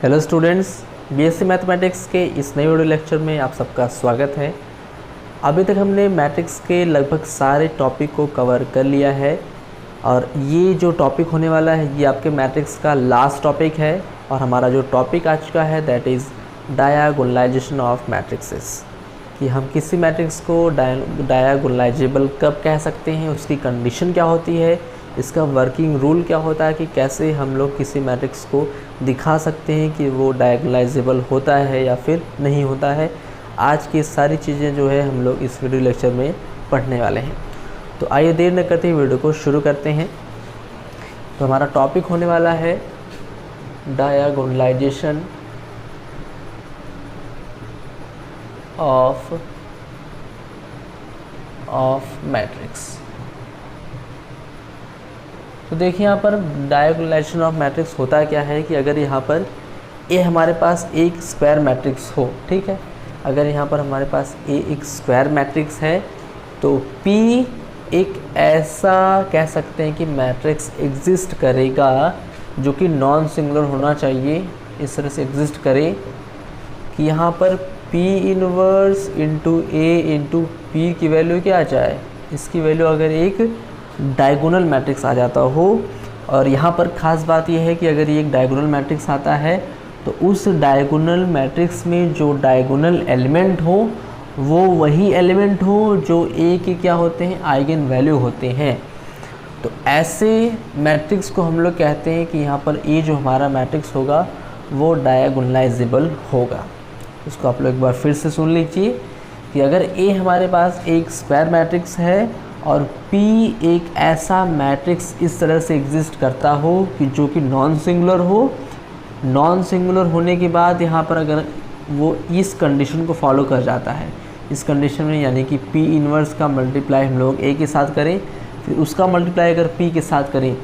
Hello students, BSc mathematics के इस नए वीडियो लेक्चर में आप सबका स्वागत है। अभी तक हमने मैट्रिक्स के लगभग सारे टॉपिक को कवर कर लिया है और ये जो टॉपिक होने वाला है ये आपके मैट्रिक्स का लास्ट टॉपिक है। और हमारा जो टॉपिक आज का है दैट इज़ डायगोनलाइजेशन ऑफ मैट्रिक्सेस, कि हम किसी मैट्रिक्स को डायगोनलाइजेबल कब कह सकते हैं, उसकी कंडीशन क्या होती है, इसका वर्किंग रूल क्या होता है कि कैसे हम लोग किसी मैट्रिक्स को दिखा सकते हैं कि वो डायगोनलाइजेबल होता है या फिर नहीं होता है। आज की सारी चीज़ें जो है हम लोग इस वीडियो लेक्चर में पढ़ने वाले हैं। तो आइए देर न करते वीडियो को शुरू करते हैं। तो हमारा टॉपिक होने वाला है डायगोनलाइजेशन ऑफ मैट्रिक्स। तो देखिए यहाँ पर डायगोनलाइजेशन ऑफ मैट्रिक्स होता क्या है कि अगर यहाँ पर ए हमारे पास एक स्क्वायर मैट्रिक्स हो, ठीक है, अगर यहाँ पर हमारे पास ए एक स्क्वायर मैट्रिक्स है तो पी एक ऐसा कह सकते हैं कि मैट्रिक्स एग्जिस्ट करेगा जो कि नॉन सिंगुलर होना चाहिए। इस तरह से एग्जिस्ट करे कि यहाँ पर P इनवर्स इंटू ए इंटू पी की वैल्यू क्या आ जाए, इसकी वैल्यू अगर एक डायगोनल मैट्रिक्स आ जाता हो। और यहाँ पर ख़ास बात यह है कि अगर ये एक डायगोनल मैट्रिक्स आता है तो उस डायगोनल मैट्रिक्स में जो डायगोनल एलिमेंट हो वो वही एलिमेंट हो जो ए के क्या होते हैं, आइगन वैल्यू होते हैं। तो ऐसे मैट्रिक्स को हम लोग कहते हैं कि यहाँ पर ए जो हमारा मैट्रिक्स होगा वो डायगोनलाइजेबल होगा। इसको आप लोग एक बार फिर से सुन लीजिए कि अगर ए हमारे पास एक स्क्वायर मैट्रिक्स है और P एक ऐसा मैट्रिक्स इस तरह से एग्जिस्ट करता हो कि जो कि नॉन सिंगुलर हो। नॉन सिंगुलर होने के बाद यहाँ पर अगर वो इस कंडीशन को फॉलो कर जाता है, इस कंडीशन में यानी कि P इन्वर्स का मल्टीप्लाई हम लोग A के साथ करें, फिर उसका मल्टीप्लाई अगर P के साथ करें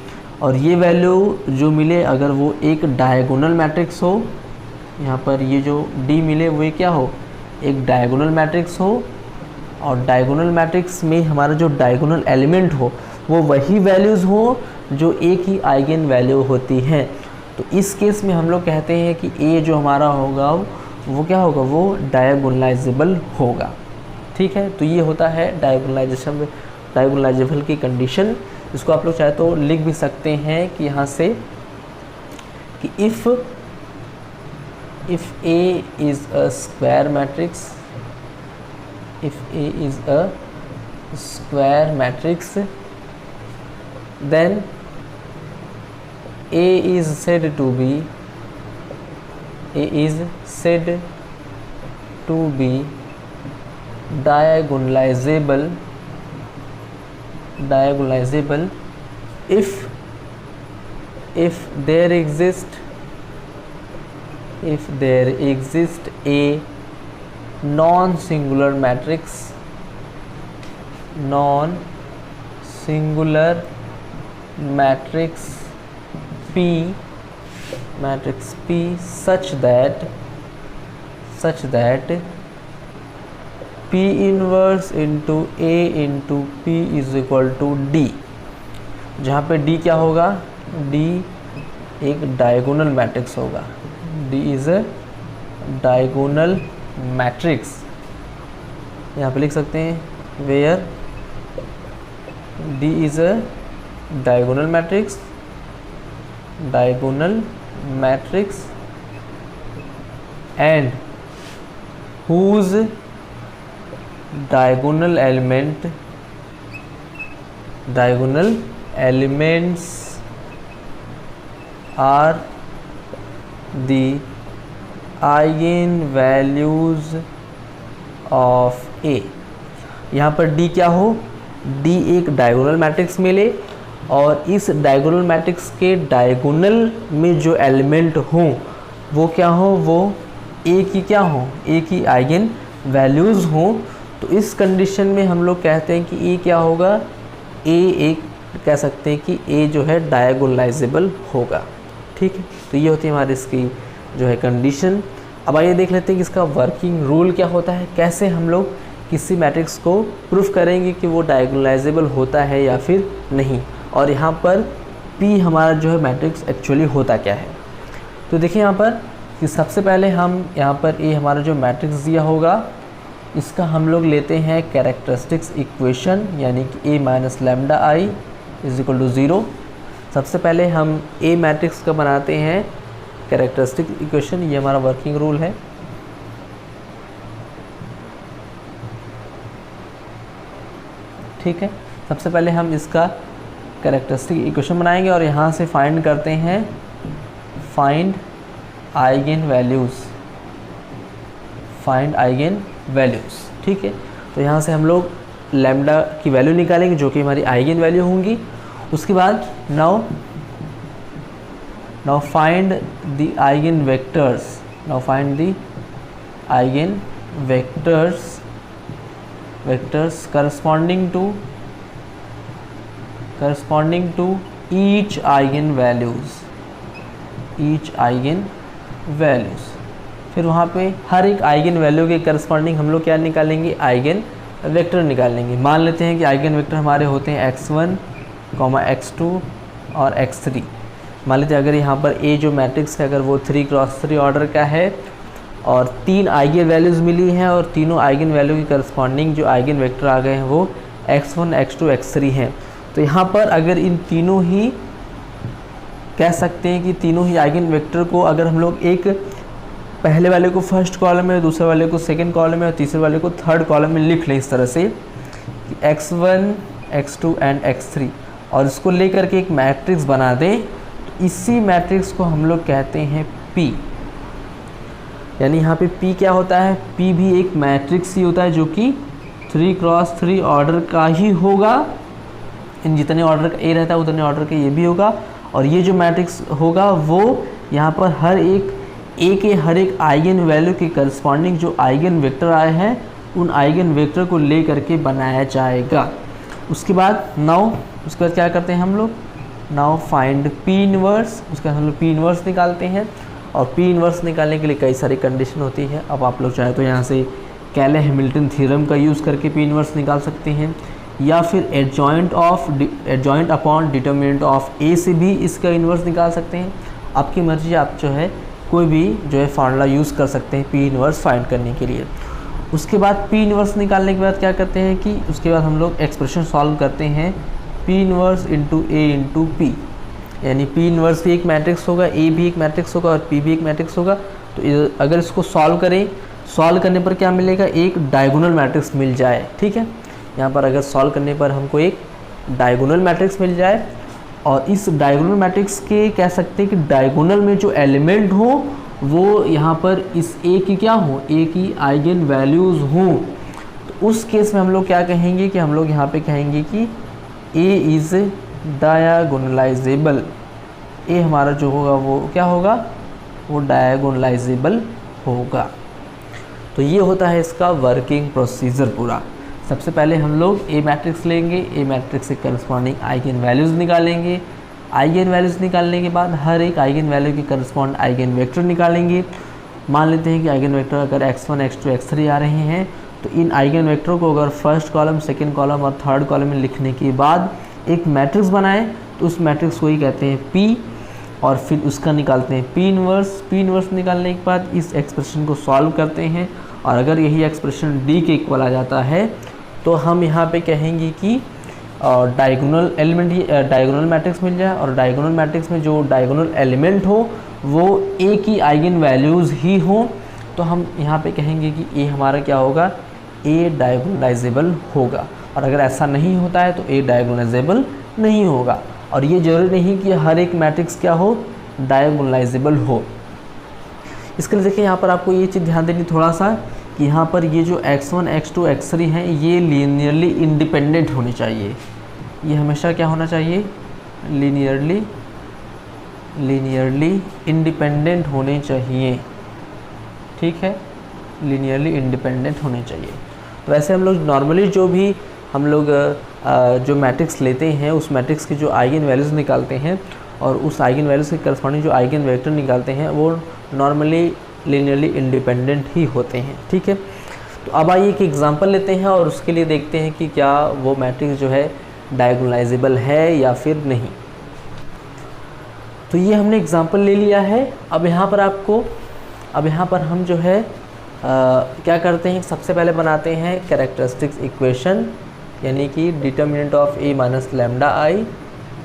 और ये वैल्यू जो मिले अगर वो एक डायगोनल मैट्रिक्स हो, यहाँ पर ये जो D मिले वो क्या हो, एक डायगोनल मैट्रिक्स हो और डायगोनल मैट्रिक्स में हमारा जो डायगोनल एलिमेंट हो वो वही वैल्यूज़ हो जो एक ही आइगन वैल्यू होती हैं। तो इस केस में हम लोग कहते हैं कि ए जो हमारा होगा वो क्या होगा, वो डायगोनलाइजेबल होगा। ठीक है, तो ये होता है डायगोनलाइजेबल की कंडीशन। इसको आप लोग चाहे तो लिख भी सकते हैं कि यहाँ से कि if A is a square matrix, if A is a square matrix, then A is said to be diagonalizable if there exist a non-singular matrix P such that P inverse into A into P is equal to D, जहाँ पे D क्या होगा, D एक diagonal matrix होगा। D is a diagonal matrix, यहाँ पे लिख सकते हैं where D is a diagonal matrix and whose diagonal elements are the eigen values of A. यहाँ पर D क्या हो, D एक डायगोनल मैट्रिक्स मिले और इस डायगोनल मैट्रिक्स के डायगोनल में जो एलिमेंट हों वो क्या हो, वो ए की क्या हो, ए की आइगन वैल्यूज़ हों। तो इस कंडीशन में हम लोग कहते हैं कि ए क्या होगा, ए एक कह सकते हैं कि ए जो है डायगोनलाइजेबल होगा। ठीक है, तो ये होती है हमारी इसकी जो है कंडीशन। अब आइए देख लेते हैं कि इसका वर्किंग रूल क्या होता है, कैसे हम लोग किसी मैट्रिक्स को प्रूफ करेंगे कि वो डायगोनलाइजेबल होता है या फिर नहीं, और यहाँ पर P हमारा जो है मैट्रिक्स एक्चुअली होता क्या है। तो देखिए यहाँ पर कि सबसे पहले हम यहाँ पर ए हमारा जो मैट्रिक्स दिया होगा इसका हम लोग लेते हैं कैरेक्टरिस्टिक्स इक्वेशन, यानी कि A minus lambda I is equal to 0। सबसे पहले हम ए मैट्रिक्स का बनाते हैं कैरेक्टरिस्टिक इक्वेशन, ये हमारा वर्किंग रूल है। ठीक है, सबसे पहले हम इसका कैरेक्टरिस्टिक इक्वेशन बनाएंगे और यहाँ से फाइंड करते हैं फाइंड आइगन वैल्यूज़। ठीक है, तो यहाँ से हम लोग लैम्डा की वैल्यू निकालेंगे जो कि हमारी आइगन वैल्यू होंगी। उसके बाद now find the eigen vectors corresponding to each eigen values. फिर वहाँ पे हर एक आइगन वैल्यू के करस्पॉन्डिंग हम लोग क्या निकालेंगे, आइगन वेक्टर निकालेंगे। मान लेते हैं कि आइगन वेक्टर हमारे होते हैं x1, x2 और x3। मान लेते हैं अगर यहाँ पर ए जो मैट्रिक्स है अगर वो 3x3 ऑर्डर का है और 3 आइगन वैल्यूज़ मिली हैं और तीनों आइगन वैल्यू के करस्पॉन्डिंग जो आइगन वेक्टर आ गए हैं वो x1, x2, x3 हैं। तो यहाँ पर अगर इन तीनों ही कह सकते हैं कि तीनों ही आइगन वेक्टर को अगर हम लोग एक पहले वाले को फर्स्ट कॉलम में, दूसरे वाले को सेकंड कॉलम में और तीसरे वाले को थर्ड कॉलम में लिख लें इस तरह से कि x1, x2 एंड x3 और इसको लेकर के एक मैट्रिक्स बना दें, तो इसी मैट्रिक्स को हम लोग कहते हैं P। यानी यहाँ पे P क्या होता है, P भी एक मैट्रिक्स ही होता है जो कि 3x3 ऑर्डर का ही होगा। इन जितने ऑर्डर का A रहता है उतने ऑर्डर का ये भी होगा और ये जो मैट्रिक्स होगा वो यहाँ पर हर एक A के हर एक आइगन वैल्यू के करस्पॉन्डिंग जो आइगन वेक्टर आए हैं उन आइगन वेक्टर को ले करके बनाया जाएगा। उसके बाद उसके बाद क्या करते हैं हम लोग, नाउ फाइंड P इनवर्स। उसके बाद हम लोग P इनवर्स निकालते हैं और P इनवर्स निकालने के लिए कई सारी कंडीशन होती है। अब आप लोग चाहे तो यहाँ से कैले हैमिल्टन थ्योरम का यूज़ करके P इनवर्स निकाल सकते हैं या फिर adjoint upon determinant of A से भी इसका इनवर्स निकाल सकते हैं। आपकी मर्जी, आप जो है कोई भी जो है फार्मूला यूज़ कर सकते हैं P इनवर्स फाइंड करने के लिए। उसके बाद P इनवर्स निकालने के बाद क्या करते हैं कि उसके बाद हम लोग एक्सप्रेशन सॉल्व करते हैं P inverse into A into P। यानी P इनवर्स भी एक मैट्रिक्स होगा, A भी एक मैट्रिक्स होगा और P भी एक मैट्रिक्स होगा। तो अगर इसको सॉल्व करने पर क्या मिलेगा, एक डायगोनल मैट्रिक्स मिल जाए। ठीक है, यहाँ पर अगर सॉल्व करने पर हमको एक डायगोनल मैट्रिक्स मिल जाए और इस डायगोनल मैट्रिक्स के कह सकते हैं कि डायगोनल में जो एलिमेंट हो वो यहाँ पर इस A की क्या हो, A की आइगन वैल्यूज़ हों, तो उस केस में हम लोग क्या कहेंगे कि हम लोग यहाँ पे कहेंगे कि A इज़ डायगोनलाइजेबल। A हमारा जो होगा वो क्या होगा, वो डायगोनलाइजेबल होगा। तो ये होता है इसका वर्किंग प्रोसीजर पूरा। सबसे पहले हम लोग ए मैट्रिक्स लेंगे, ए मैट्रिक्स से करस्पॉन्डिंग आइगन वैल्यूज़ निकालेंगे। आइगन वैल्यूज़ निकालने के बाद हर एक आइगन वैल्यू के करस्पॉन्ड आइगन वेक्टर निकालेंगे। मान लेते हैं कि आइगन वेक्टर अगर x1, x2, x3 आ रहे हैं तो इन आइगन वेक्टरों को अगर फर्स्ट कॉलम, सेकेंड कॉलम और थर्ड कॉलम में लिखने के बाद एक मैट्रिक्स बनाएं तो उस मैट्रिक्स को ही कहते हैं P और फिर उसका निकालते हैं P इनवर्स। P इनवर्स निकालने के बाद इस एक्सप्रेशन को सॉल्व करते हैं और अगर यही एक्सप्रेशन D के इक्वल आ जाता है तो हम यहाँ पे कहेंगे कि डायगोनल एलिमेंट ही डायगोनल मैट्रिक्स मिल जाए और डायगोनल मैट्रिक्स में जो डायगोनल एलिमेंट हो वो A की आइगन वैल्यूज़ ही हो, तो हम यहाँ पे कहेंगे कि A हमारा क्या होगा, A डायगोनलाइजेबल होगा। और अगर ऐसा नहीं होता है तो A डायगोनलाइजेबल नहीं होगा। और ये जरूरी नहीं कि हर एक मैट्रिक्स क्या हो, डायगोनलाइजेबल हो। इसके लिए देखिए यहाँ पर आपको ये चीज़ ध्यान देनी थोड़ा सा कि यहाँ पर ये जो x1, x2, x3 हैं ये लीनियरली इंडिपेंडेंट होने चाहिए। ये हमेशा क्या होना चाहिए, लीनियरली इंडिपेंडेंट होने चाहिए। ठीक है, लीनियरली इंडिपेंडेंट होने चाहिए। तो वैसे हम लोग नॉर्मली जो भी हम लोग जो मैट्रिक्स लेते हैं उस मैट्रिक्स की जो आइगन वैल्यूज़ निकालते हैं और उस आइगन वैल्यूज़ के करस्पॉन्डिंग जो आइगन वेक्टर निकालते हैं वो नॉर्मली लीनियरली इंडिपेंडेंट ही होते हैं। ठीक है, तो अब आइए एक एग्जांपल लेते हैं और उसके लिए देखते हैं कि क्या वो मैट्रिक्स जो है डायगोनलाइजेबल है या फिर नहीं। तो ये हमने एग्जांपल ले लिया है। अब यहाँ पर आपको अब यहाँ पर हम जो है क्या करते हैं, सबसे पहले बनाते हैं कैरेक्टरिस्टिक्स इक्वेशन, यानी कि determinant of A minus lambda I,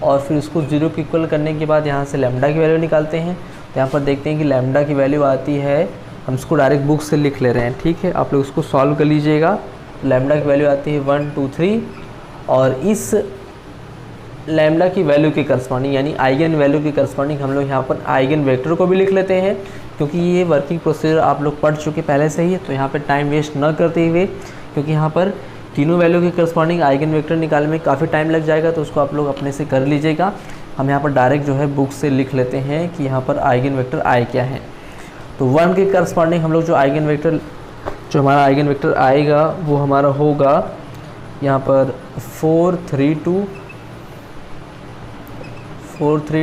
और फिर उसको 0 के इक्वल करने के बाद यहाँ से लैम्डा की वैल्यू निकालते हैं। तो यहाँ पर देखते हैं कि लैम्डा की वैल्यू आती है, हम इसको डायरेक्ट बुक से लिख ले रहे हैं, ठीक है, आप लोग इसको सॉल्व कर लीजिएगा। लैम्डा की वैल्यू आती है 1 2 3, और इस लैम्डा की वैल्यू के करस्पॉन्डिंग यानी आइगन वैल्यू के करस्पॉन्डिंग हम लोग यहाँ पर आइगन वेक्टर को भी लिख लेते हैं, क्योंकि ये वर्किंग प्रोसीजर आप लोग पढ़ चुके पहले से ही है। तो यहाँ पर टाइम वेस्ट न करते हुए, क्योंकि यहाँ पर तीनों वैल्यू के करस्पॉन्डिंग आइगन वेक्टर निकालने में काफ़ी टाइम लग जाएगा, तो उसको आप लोग अपने से कर लीजिएगा। हम यहाँ पर डायरेक्ट जो है बुक से लिख लेते हैं कि यहाँ पर आइगन वेक्टर आई क्या है। तो 1 के करस्पॉन्डिंग हम लोग जो हमारा आइगन वेक्टर आएगा वो हमारा होगा यहाँ पर 4 3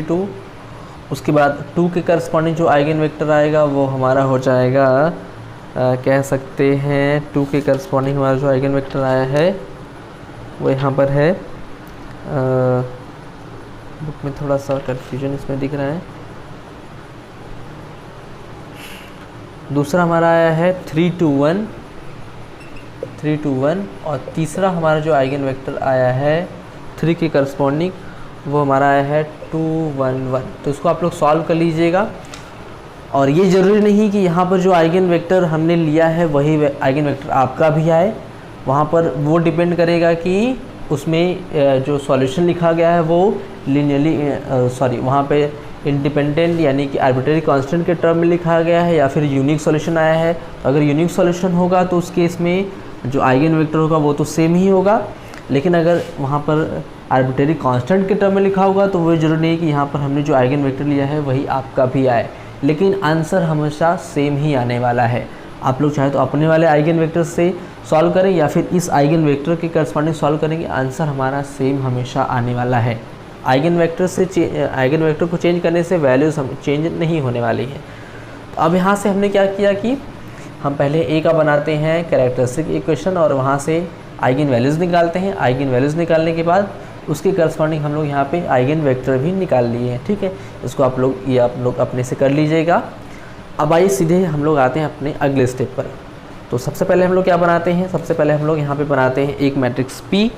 2। उसके बाद 2 के करस्पॉन्डिंग जो आइगन वेक्टर आएगा वो हमारा हो जाएगा कह सकते हैं 2 के करस्पॉन्डिंग हमारा जो आइगन वेक्टर आया है वो यहाँ पर है, बुक में थोड़ा सा कन्फ्यूजन इसमें दिख रहा है। दूसरा हमारा आया है 3 2 1, और तीसरा हमारा जो आइगन वेक्टर आया है 3 के करस्पॉन्डिंग वो हमारा आया है 2 1 1। तो इसको आप लोग सॉल्व कर लीजिएगा। और ये ज़रूरी नहीं कि यहाँ पर जो आइगन वेक्टर हमने लिया है वही आइगन वेक्टर आपका भी आए, वहाँ पर वो डिपेंड करेगा कि उसमें जो सॉल्यूशन लिखा गया है वो लीनियरली वहाँ पे इंडिपेंडेंट यानी कि आर्बिट्रेरी कांस्टेंट के टर्म में लिखा गया है या फिर यूनिक सॉल्यूशन आया है। तो अगर यूनिक सॉल्यूशन होगा तो उस केस में जो आइगन वेक्टर होगा वो तो सेम ही होगा, लेकिन अगर वहाँ पर आर्बिट्रेरी कांस्टेंट के टर्म में लिखा होगा तो वो जरूरी नहीं कि यहाँ पर हमने जो आइगन वेक्टर लिया है वही आपका भी आए, लेकिन आंसर हमेशा सेम ही आने वाला है। आप लोग चाहे तो अपने वाले आइगन वेक्टर से सॉल्व करें या फिर इस आइगन वेक्टर के करस्पॉन्डिंग सॉल्व करेंगे, आंसर हमारा सेम हमेशा आने वाला है। आइगन वेक्टर को चेंज करने से वैल्यूज चेंज नहीं होने वाली है। तो अब यहाँ से हमने क्या किया कि हम पहले ए का बनाते हैं कैरेक्टरिस्टिक इक्वेशन और वहाँ से आइगन वैल्यूज़ निकालते हैं। आइगन वैल्यूज़ निकालने के बाद उसके करस्पॉन्डिंग हम लोग यहाँ पे आइगन वेक्टर भी निकाल लिए हैं, ठीक है। इसको आप लोग अपने से कर लीजिएगा। अब आइए सीधे हम लोग आते हैं अपने अगले स्टेप पर। तो सबसे पहले हम लोग क्या बनाते हैं, सबसे पहले हम लोग यहाँ पे बनाते हैं एक मैट्रिक्स P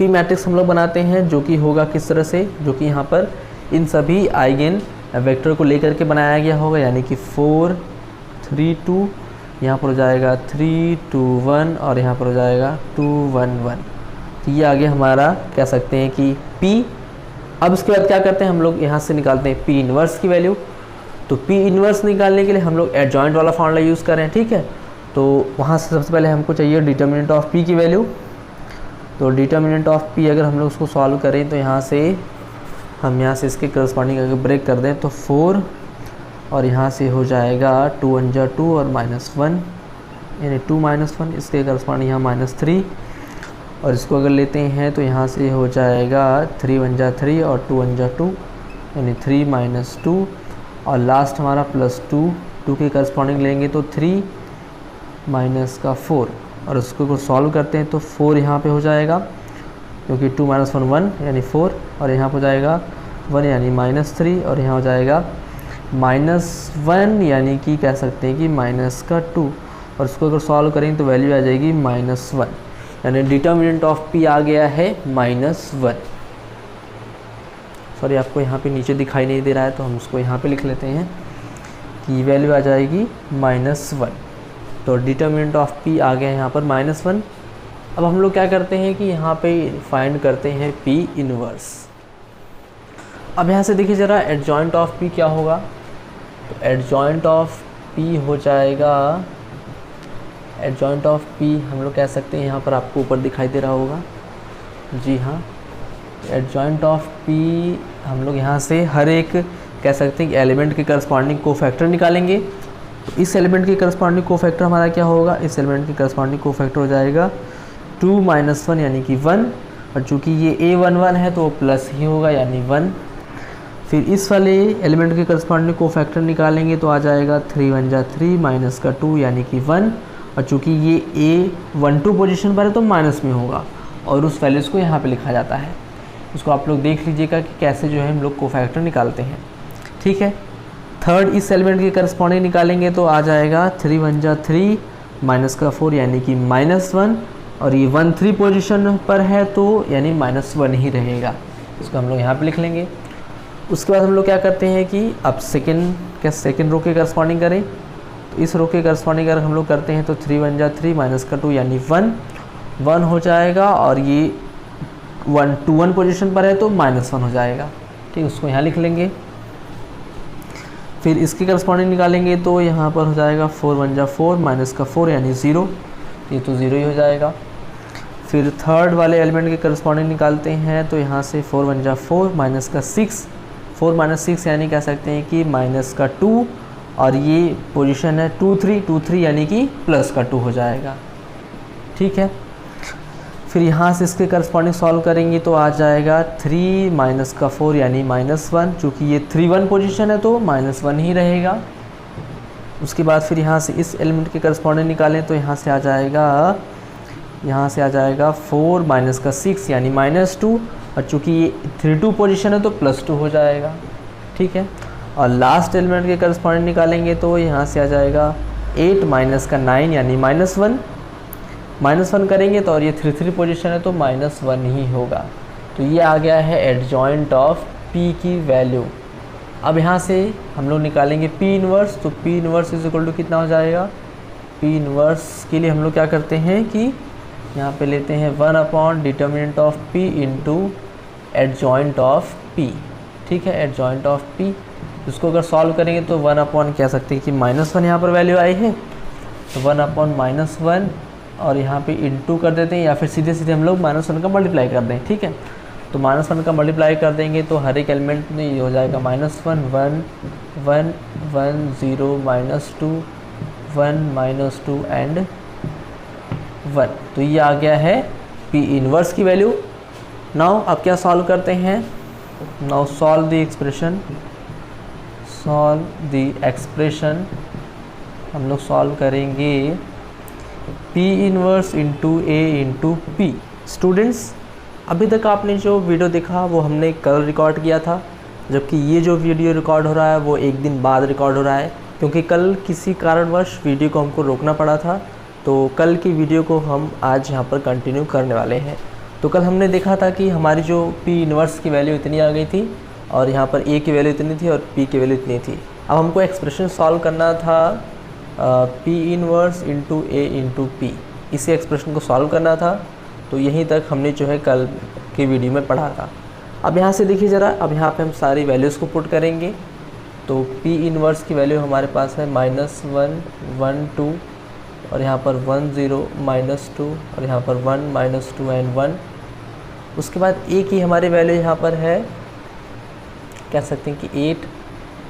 मैट्रिक्स हम लोग बनाते हैं, जो कि होगा किस तरह से, जो कि यहाँ पर इन सभी आइगन वेक्टर को लेकर के बनाया गया होगा, यानी कि 4 3 2, यहाँ पर हो जाएगा 3 2 1 और यहाँ पर हो जाएगा 2 1 1। तो ये आगे हमारा कह सकते हैं कि P। अब इसके बाद क्या करते हैं हम लोग, यहाँ से निकालते हैं P इन्वर्स की वैल्यू। तो P इन्वर्स निकालने के लिए हम लोग एडजॉइंट वाला फॉर्मूला यूज़ कर रहे हैं, ठीक है। तो वहाँ से सबसे पहले हमको चाहिए डिटर्मिनेंट ऑफ P की वैल्यू। तो डिटर्मिनेंट ऑफ P अगर हम लोग उसको सॉल्व करें तो यहाँ से इसके करस्पॉन्डिंग अगर ब्रेक कर दें तो 4 और यहाँ से हो जाएगा 2 1 जा 2 और -1 यानी 2 -1, इसके करस्पॉन्डिंग यहाँ -3 और इसको अगर लेते हैं तो यहाँ से हो जाएगा 3 1 जा 3 और 2 1 जा 2 यानी 3 -2 और लास्ट हमारा +2 के करस्पॉन्डिंग लेंगे तो 3 -4 और उसको सॉल्व करते हैं तो 4 यहाँ पे हो जाएगा, क्योंकि 2 - 1 1 यानी 4 और यहाँ पर हो जाएगा 1 यानी -3 और यहाँ हो जाएगा -1 यानी कि कह सकते हैं कि -2 और इसको अगर सॉल्व करेंगे तो वैल्यू आ जाएगी -1, यानी डिटर्मिनेंट ऑफ P आ गया है -1। सॉरी, आपको यहाँ पे नीचे दिखाई नहीं दे रहा है तो हम उसको यहाँ पे लिख लेते हैं कि वैल्यू आ जाएगी -1। तो डिटर्मिनेंट ऑफ P आ गया है यहाँ पर -1। अब हम लोग क्या करते हैं कि यहाँ पे फाइंड करते हैं P इन्वर्स। अब यहाँ से देखिए ज़रा एडजॉइंट ऑफ P क्या होगा। तो एडजॉइंट ऑफ P हो जाएगा, एडजॉइंट ऑफ P हम लोग कह सकते हैं, यहाँ पर आपको ऊपर दिखाई दे रहा होगा, जी हाँ। एडजॉइंट ऑफ P हम लोग यहाँ से हर एक कह सकते हैं कि एलिमेंट के करस्पॉन्डिंग कोफैक्टर निकालेंगे। तो इस एलिमेंट के करस्पॉन्डिंग कोफैक्टर हमारा क्या होगा, इस एलिमेंट के करस्पॉन्डिंग कोफैक्टर हो जाएगा 2 - 1 यानी कि 1 और चूँकि ये A11 है तो वो प्लस ही होगा यानी 1। फिर इस वाले एलिमेंट के करस्पॉन्डिंग कोफैक्टर निकालेंगे तो आ जाएगा 3 1 जा 3 -2 यानी कि 1 और चूँकि ये A12 पोजीशन पर है तो माइनस में होगा और उस वैल्यूज़ को यहाँ पे लिखा जाता है। इसको आप लोग देख लीजिएगा कि कैसे जो है हम लोग कोफैक्टर निकालते हैं, ठीक है। थर्ड इस एलिमेंट के करस्पॉन्डिंग निकालेंगे तो आ जाएगा 3 1 जा 3 माइनस का 4 यानी कि -1, और ये 1 3 पोजीशन पर है तो यानी -1 ही रहेगा। इसको हम लोग यहाँ पे लिख लेंगे। उसके बाद हम लोग क्या करते हैं कि अब सेकेंड रो के करस्पॉन्डिंग करें, तो इस रो के करस्पॉन्डिंग अगर हम लोग करते हैं तो 3 1 जा 3 माइनस का 2 यानी 1 हो जाएगा, और ये 1 2 1 पोजीशन पर है तो -1 हो जाएगा। ठीक, उसको यहाँ लिख लेंगे। फिर इसके करस्पॉन्डिंग निकालेंगे तो यहाँ पर हो जाएगा 4 1 जा 4 माइनस का 4 यानी 0, ये तो 0 ही हो जाएगा। फिर थर्ड वाले एलिमेंट के करस्पॉन्डिंग निकालते हैं तो यहाँ से 4 1 जा 4 माइनस का 6, 4 माइनस 6 यानी कह सकते हैं कि माइनस का 2, और ये पोजीशन है 2 3 यानी कि प्लस का 2 हो जाएगा। ठीक है, फिर यहाँ से इसके करस्पॉन्डिंग सॉल्व करेंगे तो आ जाएगा 3 माइनस का 4 यानी -1, चूँकि ये 3 1 पोजीशन है तो -1 ही रहेगा। उसके बाद फिर यहाँ से इस एलिमेंट के करस्पॉन्डिंग निकालें तो यहाँ से आ जाएगा 4 माइनस का 6 यानी -2, और चूँकि ये 3 2 पोजीशन है तो +2 हो जाएगा। ठीक है, और लास्ट एलिमेंट के करस्पॉन्डिंग निकालेंगे तो यहाँ से आ जाएगा 8 माइनस का 9 यानी -1 करेंगे तो, और ये 3 3 पोजीशन है तो -1 ही होगा। तो ये आ गया है एडजॉइंट ऑफ P की वैल्यू। अब यहाँ से हम लोग निकालेंगे P इनवर्स, तो P inverse is equal to कितना हो जाएगा। P इनवर्स के लिए हम लोग क्या करते हैं कि यहाँ पे लेते हैं 1 determinant of P into adjoint of P। ठीक है, एडजॉइंट ऑफ P, इसको अगर सॉल्व करेंगे तो 1 कह सकते हैं कि -1 यहाँ पर वैल्यू आई है, तो 1 और यहाँ पे इंटू कर देते हैं, या फिर सीधे हम लोग -1 का मल्टीप्लाई कर दें। ठीक है, तो -1 का मल्टीप्लाई कर देंगे तो हर एक एलिमेंट में ये हो जाएगा -1 1 1 1 0 -2 1 -2 एंड 1। तो ये आ गया है P इनवर्स की वैल्यू। नाउ अब क्या सॉल्व करते हैं, नाउ सॉल्व द एक्सप्रेशन। हम लोग सॉल्व करेंगे P inverse into A into P। Students, अभी तक आपने जो वीडियो देखा वो हमने कल रिकॉर्ड किया था, जबकि ये जो वीडियो रिकॉर्ड हो रहा है वो एक दिन बाद रिकॉर्ड हो रहा है, क्योंकि कल किसी कारणवश वीडियो को हमको रोकना पड़ा था। तो कल की वीडियो को हम आज यहाँ पर कंटिन्यू करने वाले हैं। तो कल हमने देखा था कि हमारी जो P इनवर्स की वैल्यू इतनी आ गई थी, और यहाँ पर A की वैल्यू इतनी थी और P की वैल्यू इतनी थी। अब हमको एक्सप्रेशन सॉल्व करना था P inverse into A into P, इसी एक्सप्रेशन को सॉल्व करना था। तो यहीं तक हमने जो है कल की वीडियो में पढ़ा था। अब यहाँ से देखिए ज़रा, अब यहाँ पे हम सारी वैल्यूज़ को पुट करेंगे। तो P इनवर्स की वैल्यू हमारे पास है -1 1 2, और यहाँ पर 1 0 -2, और यहाँ पर 1 -2 एंड 1। उसके बाद A की हमारी वैल्यू यहाँ पर है, कह सकते हैं कि 8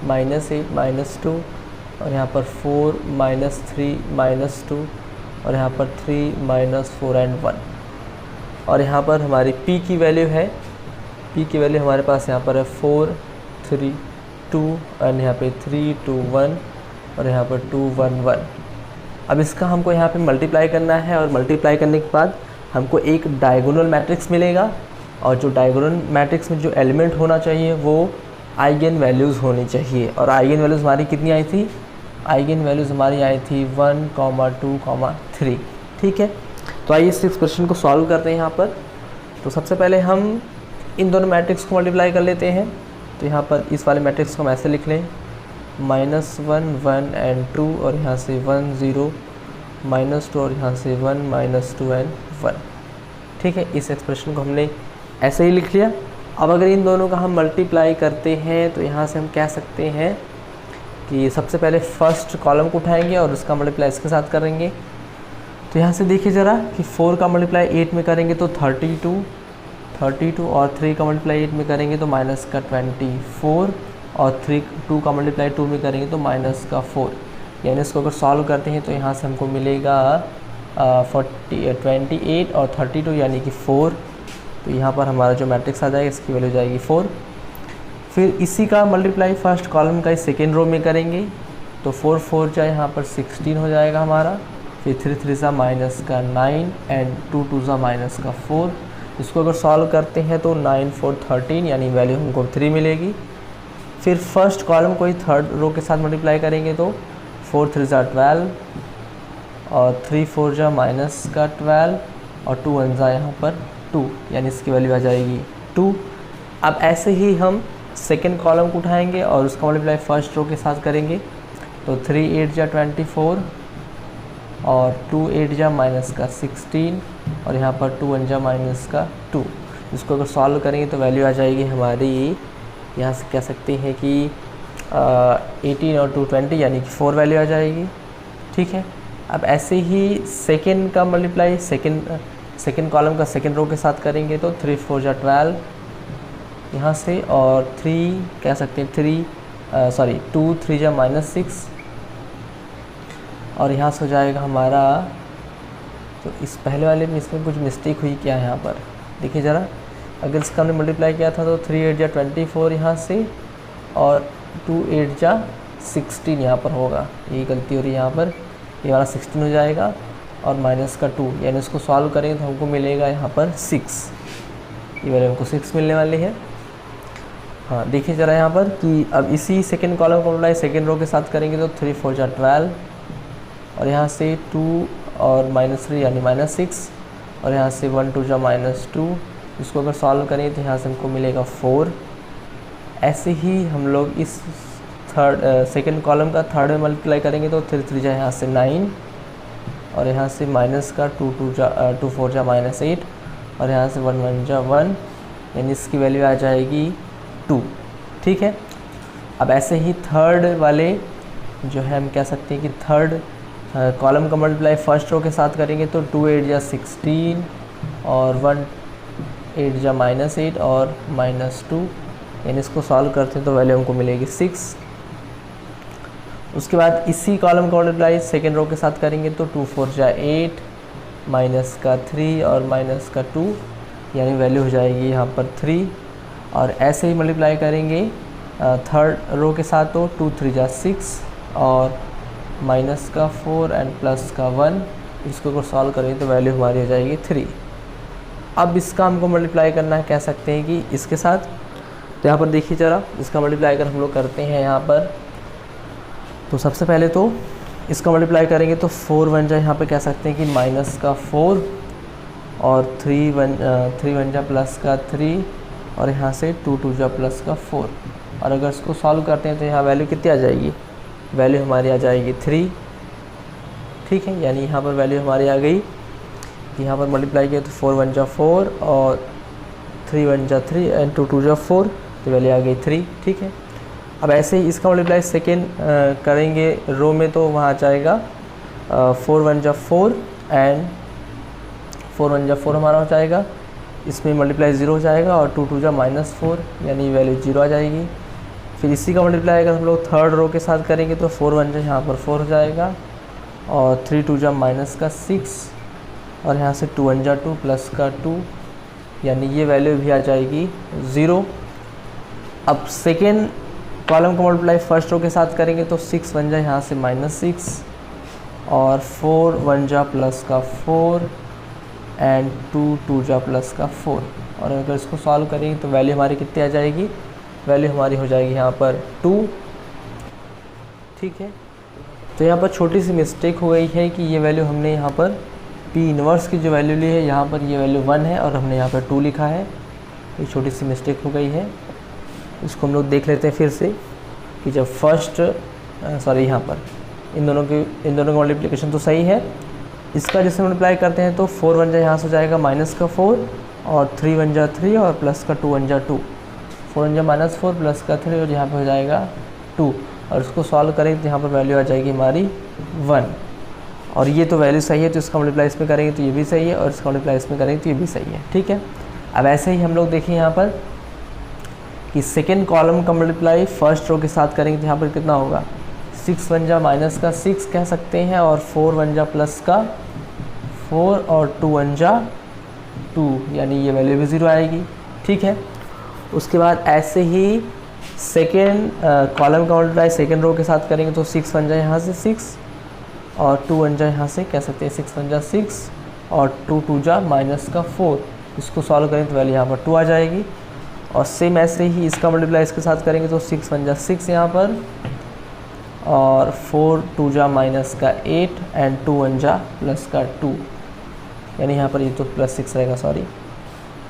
-8 -2, और यहाँ पर 4 -3 -2, और यहाँ पर 3 -4 एंड 1। और यहाँ पर हमारी P की वैल्यू है, P की वैल्यू हमारे पास यहाँ पर है 4 3 2, और यहाँ पे 3 2 1, और यहाँ पर 2 1 1। अब इसका हमको यहाँ पे मल्टीप्लाई करना है, और मल्टीप्लाई करने के बाद हमको एक डायगोनल मैट्रिक्स मिलेगा, और जो डायगोनल मैट्रिक्स में जो एलिमेंट होना चाहिए वो आइगन वैल्यूज़ होनी चाहिए। और आइगन वैल्यूज़ हमारी कितनी आई थी, आइगन वैल्यूज़ हमारी आई थी 1 2 3। ठीक है, तो आइए इस एक्सप्रेशन को सॉल्व करते हैं यहाँ पर। तो सबसे पहले हम इन दोनों मैट्रिक्स को मल्टीप्लाई कर लेते हैं। तो यहाँ पर इस वाले मैट्रिक्स को हम ऐसे लिख लें, -1 1 एंड 2, और यहाँ से 1 0 -2, और यहाँ से 1 -2 एंड 1। ठीक है, इस एक्सप्रेशन को हमने ऐसे ही लिख लिया। अब अगर इन दोनों का हम मल्टीप्लाई करते हैं तो यहाँ से हम कह सकते हैं कि सबसे पहले फर्स्ट कॉलम को उठाएंगे और उसका मल्टीप्लाई इसके साथ करेंगे। तो यहाँ से देखिए ज़रा कि 4 का मल्टीप्लाई 8 में करेंगे तो 32, और 3 का मल्टीप्लाई 8 में करेंगे तो -24, और 2 का मल्टीप्लाई 2 में करेंगे तो -4। यानी इसको अगर सॉल्व करते हैं तो यहाँ से हमको मिलेगा 28 और 32 यानी कि 4। तो यहाँ पर हमारा जो मैट्रिक्स आ जाएगा इसकी वैल्यू जाएगी 4। फिर इसी का मल्टीप्लाई फर्स्ट कॉलम का सेकेंड रो में करेंगे तो 4 4 जाए यहाँ पर 16 हो जाएगा हमारा। फिर 3 3 सा -9 एंड 2 2 सा -4। इसको अगर सॉल्व करते हैं तो 9 4 13 यानी वैल्यू हमको 3 मिलेगी। फिर फर्स्ट कॉलम को ही थर्ड रो के साथ मल्टीप्लाई करेंगे तो 4 3 ज़ा 12 और 3 4 जा माइनस का 12 और 2 1 ज़ा यहाँ पर 2, यानी इसकी वैल्यू आ जाएगी 2। अब ऐसे ही हम सेकेंड कॉलम को उठाएंगे और उसका मल्टीप्लाई फर्स्ट रो के साथ करेंगे तो 3 8 जा 24 और 2 8 जा माइनस का 16 और यहाँ पर 2 1 जा माइनस का 2। इसको अगर सॉल्व करेंगे तो वैल्यू आ जाएगी हमारी, यहाँ से कह सकते हैं कि 18 और 2 20, यानी कि 4 वैल्यू आ जाएगी। ठीक है, अब ऐसे ही सेकेंड का मल्टीप्लाई सेकेंड कॉलम का सेकेंड रो के साथ करेंगे तो 3 4 जा 12 यहाँ से, और 3 कह सकते हैं 2 3 जा माइनस 6 और यहाँ से हो जाएगा हमारा, तो इस पहले वाले में इसमें कुछ मिस्टेक हुई क्या है यहाँ पर देखिए ज़रा। अगर इसका हमने मल्टीप्लाई किया था तो 3 8 जा 24 यहाँ से और 2 8 जा 16 यहाँ पर होगा, यही गलती हो रही है यहाँ पर, ये वाला 16 हो जाएगा और माइनस का 2, यानी इसको सॉल्व करेंगे तो हमको मिलेगा यहाँ पर 6, ये वैल्यू हमको 6 मिलने वाली है। हाँ देखिए ज़रा यहाँ पर कि अब इसी सेकेंड कॉलम को मल्टीप्लाई सेकेंड रो के साथ करेंगे तो 3 4 जा 12 और यहाँ से 2 और -3 यानी -6 और यहाँ से 1 2 जा -2, इसको अगर सॉल्व करें तो यहाँ से हमको मिलेगा 4। ऐसे ही हम लोग इस सेकेंड कॉलम का थर्ड में मल्टीप्लाई करेंगे तो 3 3 जा यहाँ से 9 और यहाँ से माइनस का 2 4 जा -8 और यहाँ से 1 1 जा 1, यानी इसकी वैल्यू आ जाएगी 2। ठीक है, अब ऐसे ही थर्ड वाले जो है हम कह सकते हैं कि थर्ड कॉलम का मल्टीप्लाई फर्स्ट रो के साथ करेंगे तो 2 8 जा 16 और 1 8 जा -8 और -2, यानी इसको सॉल्व करते हैं तो वैल्यू हमको मिलेगी 6। उसके बाद इसी कॉलम का मल्टीप्लाई सेकेंड रो के साथ करेंगे तो 2 4 जा 8 माइनस का 3 और माइनस का 2, यानी वैल्यू हो जाएगी यहाँ पर 3। और ऐसे ही मल्टीप्लाई करेंगे थर्ड रो के साथ तो 2 3 जा 6 और माइनस का 4 एंड प्लस का 1, इसको अगर सॉल्व करें तो वैल्यू हमारी हो जाएगी 3। अब इसका हमको मल्टीप्लाई करना है, कह सकते हैं कि इसके साथ, तो यहाँ पर देखिए ज़रा इसका मल्टीप्लाई अगर हम लोग करते हैं यहाँ पर, तो सबसे पहले तो इसका मल्टीप्लाई करेंगे तो 4 1 जा यहाँ पे कह सकते हैं कि माइनस का 4 और 3 1 जा प्लस का 3 और यहाँ से 2 2 जा प्लस का 4, और अगर इसको सॉल्व करते हैं तो यहाँ वैल्यू कितनी आ जाएगी, वैल्यू हमारी आ जाएगी 3। ठीक है, यानी यहाँ पर वैल्यू हमारी आ गई, यहाँ पर मल्टीप्लाई किया तो 4 1 जा 4 और 3 1 जा 3 एंड 2 2 जा 4, तो वैल्यू आ गई 3। ठीक है, अब ऐसे ही इसका मल्टीप्लाई सेकेंड करेंगे रो में तो वहाँ आ जाएगा 4 1 जा 4 एंड 4 1 जा 4 हमारा हो जाएगा, इसमें मल्टीप्लाई 0 हो जाएगा और 2 2 जा -4, यानी वैल्यू 0 आ जाएगी। फिर इसी का मल्टीप्लाई अगर हम लोग थर्ड रो के साथ करेंगे तो 4 1 जा यहाँ पर 4 हो जाएगा और 3 2 जा -6 और यहाँ से 2 1 जा 2 प्लस का 2, यानी ये वैल्यू भी आ जाएगी 0। अब सेकेंड कॉलम का मल्टीप्लाई फर्स्ट रो के साथ करेंगे तो 6 1 जा यहाँ से -6 और 4 1 जा प्लस का 4 एंड 2 2 जा प्लस का 4, और अगर इसको सॉल्व करेंगे तो वैल्यू हमारी कितनी आ जाएगी, वैल्यू हमारी हो जाएगी यहाँ पर 2। ठीक है, तो यहाँ पर छोटी सी मिस्टेक हो गई है कि ये वैल्यू हमने यहाँ पर P इन्वर्स की जो वैल्यू ली है यहाँ पर ये वैल्यू 1 है और हमने यहाँ पर 2 लिखा है, ये छोटी सी मिस्टेक हो गई है। इसको हम लोग देख लेते हैं फिर से कि जब फर्स्ट यहाँ पर इन दोनों का मल्टीप्लिकेशन तो सही है, इसका जैसे मल्टीप्लाई करते हैं तो 4 1 जा यहाँ से हो जाएगा माइनस का 4 और 3 1 जा 3 और प्लस का 2 1 जा 2, 4 1 जा -4 प्लस का 3 और यहाँ पे हो जाएगा 2, और इसको सॉल्व करेंगे तो यहाँ पर वैल्यू आ जाएगी हमारी 1, और ये तो वैल्यू सही है तो इसका मल्टीप्लाई इसमें करेंगे तो ये भी सही है और इसका मल्टीप्लाई इसमें करेंगे तो ये भी सही है। ठीक है, अब ऐसे ही हम लोग देखें यहाँ पर कि सेकेंड कॉलम का मल्टीप्लाई फर्स्ट रो के साथ करेंगे तो यहाँ पर कितना होगा, 6 1 जा माइनस का 6 कह सकते हैं और 4 1 जा प्लस का 4 और 2 1 जा 2, यानी ये वैल्यू भी 0 आएगी। ठीक है, उसके बाद ऐसे ही सेकेंड कॉलम का मल्टीप्लाई सेकेंड रो के साथ करेंगे तो 6 1 जा यहाँ से 6 और 2 1 जा यहाँ से कह सकते हैं 6 1 जा 6 और 2 2 जा माइनस का 4, इसको सॉल्व करें तो वैल्यू यहाँ पर 2 आ जाएगी। और सेम ऐसे ही इसका मल्टीप्लाई इसके साथ करेंगे तो 6 वन जा 6 यहाँ पर, और 4 2 जा माइनस का 8 एंड 2 वन जा प्लस का 2, यानी यहाँ पर ये तो +6 रहेगा, सॉरी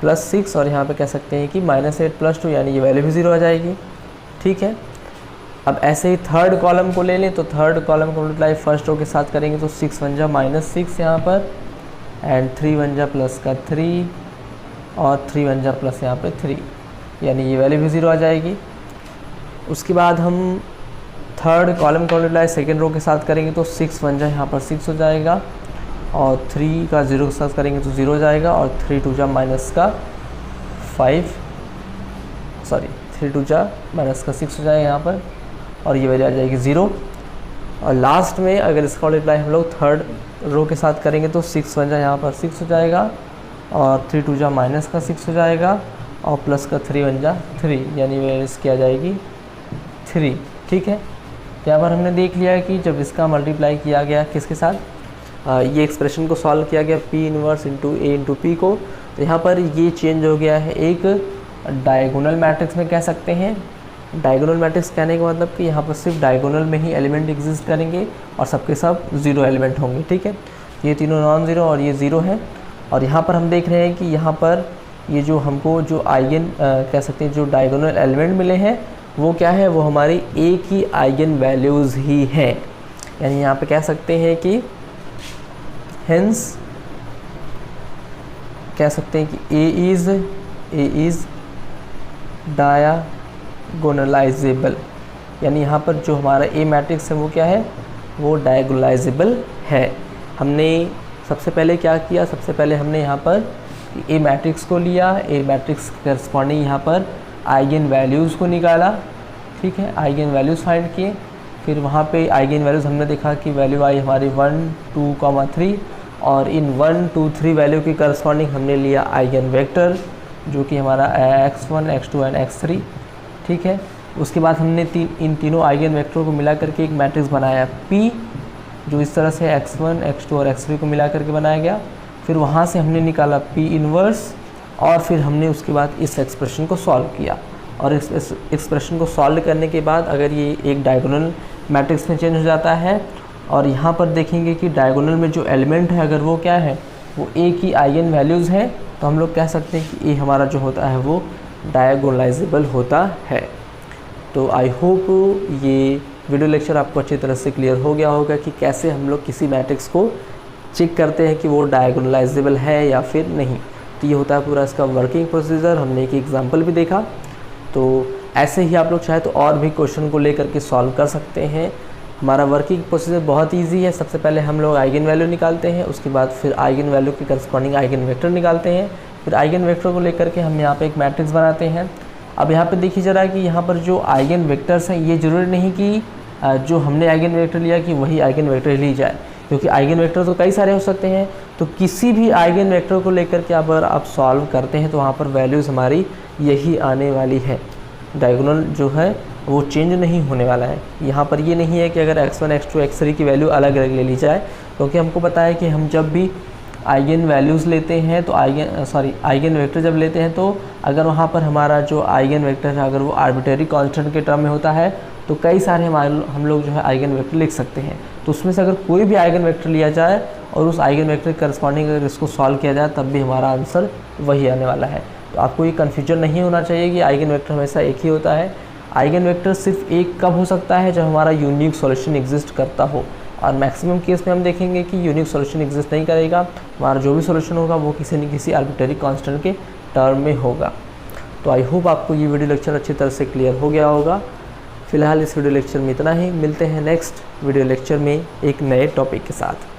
+6, और यहाँ पे कह सकते हैं कि -8 + 2, यानी ये वैल्यू भी 0 आ जाएगी। ठीक है, अब ऐसे ही थर्ड कॉलम को ले लें तो थर्ड कॉलम को मल्टीप्लाई फर्स्ट रो के साथ करेंगे तो 6 वन जा -6 यहाँ पर, एंड 3 वन जा प्लस का 3, और 3 वन जा प्लस यहाँ पे 3, यानी ये वैल्यू भी 0 आ जाएगी। उसके बाद हम थर्ड कॉलम को मल्टीप्लाई सेकेंड रो के साथ करेंगे तो 6 वन जा यहाँ पर 6 हो जाएगा, और 3 का 0 के साथ करेंगे तो 0 हो जाएगा, और 3 2 जा माइनस का 5, सॉरी 3 2 जा माइनस का 6 हो जाएगा यहाँ पर, और ये वैल्यू आ जाएगी 0। और लास्ट में अगर इसका मल्टीप्लाई हम लोग थर्ड रो के साथ करेंगे तो 6 वन जा यहाँ पर 6 हो जाएगा, और 3 2 जा माइनस का 6 हो जाएगा, और प्लस का 3 वन जा 3, यानी वैल्यू इसकी आ जाएगी 3। ठीक है, तो यहाँ पर हमने देख लिया है कि जब इसका मल्टीप्लाई किया गया किसके साथ, ये एक्सप्रेशन को सॉल्व किया गया P inverse into A into P को, तो यहाँ पर ये चेंज हो गया है एक डायगोनल मैट्रिक्स में कह सकते हैं। डायगोनल मैट्रिक्स कहने का मतलब कि यहाँ पर सिर्फ डायगोनल में ही एलिमेंट एग्जिस्ट करेंगे और सबके सब 0 एलिमेंट होंगे। ठीक है, ये तीनों नॉन ज़ीरो और ये 0 है। और यहाँ पर हम देख रहे हैं कि यहाँ पर ये जो हमको जो आइगन कह सकते हैं जो डायगोनल एलिमेंट मिले हैं वो क्या है, वो हमारी एक ही आइगन वैल्यूज़ ही हैं। यानी यहाँ पे कह सकते हैं कि हेंस कह सकते हैं कि ए इज़ डायगोनलाइजेबल, यानी यहाँ पर जो हमारा ए मैट्रिक्स है वो क्या है, वो डायगोनलाइजेबल है। हमने सबसे पहले क्या किया, सबसे पहले हमने यहाँ पर ए मैट्रिक्स को लिया, ए मैट्रिक्स के करस्पॉन्डिंग यहाँ पर आइगन वैल्यूज़ को निकाला। ठीक है, आइगन वैल्यूज़ फाइंड किए, फिर वहाँ पे आइगन वैल्यूज़ हमने देखा कि वैल्यू आई हमारी 1 2, 3, और इन 1 2 3 वैल्यू के करस्पॉन्डिंग हमने लिया आइगन वेक्टर जो कि हमारा x1 x2 एंड x3। ठीक है, उसके बाद हमने इन तीनों आइगन वेक्टर को मिला करके एक मैट्रिक्स बनाया P, जो इस तरह से x1 x2 और x3 को मिला करके बनाया गया। फिर वहाँ से हमने निकाला P इनवर्स, और फिर हमने उसके बाद इस एक्सप्रेशन को सॉल्व किया। और इस एक्सप्रेशन को सॉल्व करने के बाद अगर ये एक डायगोनल मैट्रिक्स में चेंज हो जाता है, और यहाँ पर देखेंगे कि डायगोनल में जो एलिमेंट है अगर वो क्या है, वो एक ही आइगन वैल्यूज़ हैं, तो हम लोग कह सकते हैं कि ये हमारा जो होता है वो डायगोनलाइजेबल होता है। तो आई होप ये वीडियो लेक्चर आपको अच्छी तरह से क्लियर हो गया होगा कि कैसे हम लोग किसी मैट्रिक्स को चेक करते हैं कि वो डायगोनलाइजेबल है या फिर नहीं। तो ये होता है पूरा इसका वर्किंग प्रोसीजर। हमने एक एग्जांपल भी देखा। तो ऐसे ही आप लोग चाहे तो और भी क्वेश्चन को लेकर के सॉल्व कर सकते हैं। हमारा वर्किंग प्रोसीजर बहुत इजी है। सबसे पहले हम लोग आइगन वैल्यू निकालते हैं, उसके बाद फिर आइगन वैल्यू के करस्पॉन्डिंग आइगन वेक्टर निकालते हैं, फिर आइगन वेक्टर को लेकर के हम यहाँ पे एक मैट्रिक्स बनाते हैं। अब यहाँ पे देखिए ज़रा कि यहाँ पर जो आइगन वेक्टर्स हैं, ये ज़रूरी नहीं कि जो हमने आइगन वेक्टर लिया कि वही आइगन वेक्टर ली जाए, क्योंकि आइगन वेक्टर तो कई सारे हो सकते हैं। तो किसी भी आइगन वेक्टर को लेकर के अगर आप सॉल्व करते हैं तो वहाँ पर वैल्यूज़ हमारी यही आने वाली है। डायगोनल जो है वो चेंज नहीं होने वाला है। यहाँ पर ये नहीं है कि अगर x1 x2 x3 की वैल्यू अलग अलग ले ली जाए, क्योंकि हमको पता है कि हम जब भी आइगन वैल्यूज़ लेते हैं तो आइगन वेक्टर जब लेते हैं तो अगर वहाँ पर हमारा जो आइगन वेक्टर है अगर वो आर्बिट्रेरी कांस्टेंट के टर्म में होता है तो कई सारे हम लोग जो है आइगन वेक्टर लिख सकते हैं। तो उसमें से अगर कोई भी आइगन वेक्टर लिया जाए और उस आइगन वेक्टर के करस्पॉन्डिंग अगर इसको सॉल्व किया जाए तब भी हमारा आंसर वही आने वाला है। तो आपको ये कन्फ्यूजन नहीं होना चाहिए कि आइगन वेक्टर हमेशा एक ही होता है। आइगन वेक्टर सिर्फ एक कब हो सकता है, जब हमारा यूनिक सॉल्यूशन एग्जिस्ट करता हो, और मैक्सिमम केस में हम देखेंगे कि यूनिक सॉल्यूशन एग्जिस्ट नहीं करेगा। हमारा जो भी सॉल्यूशन होगा वो किसी न किसी आर्बिट्रेरी कांस्टेंट के टर्म में होगा। तो आई होप आपको ये वीडियो लेक्चर अच्छी तरह से क्लियर हो गया होगा। फिलहाल इस वीडियो लेक्चर में इतना ही। मिलते हैं नेक्स्ट वीडियो लेक्चर में एक नए टॉपिक के साथ।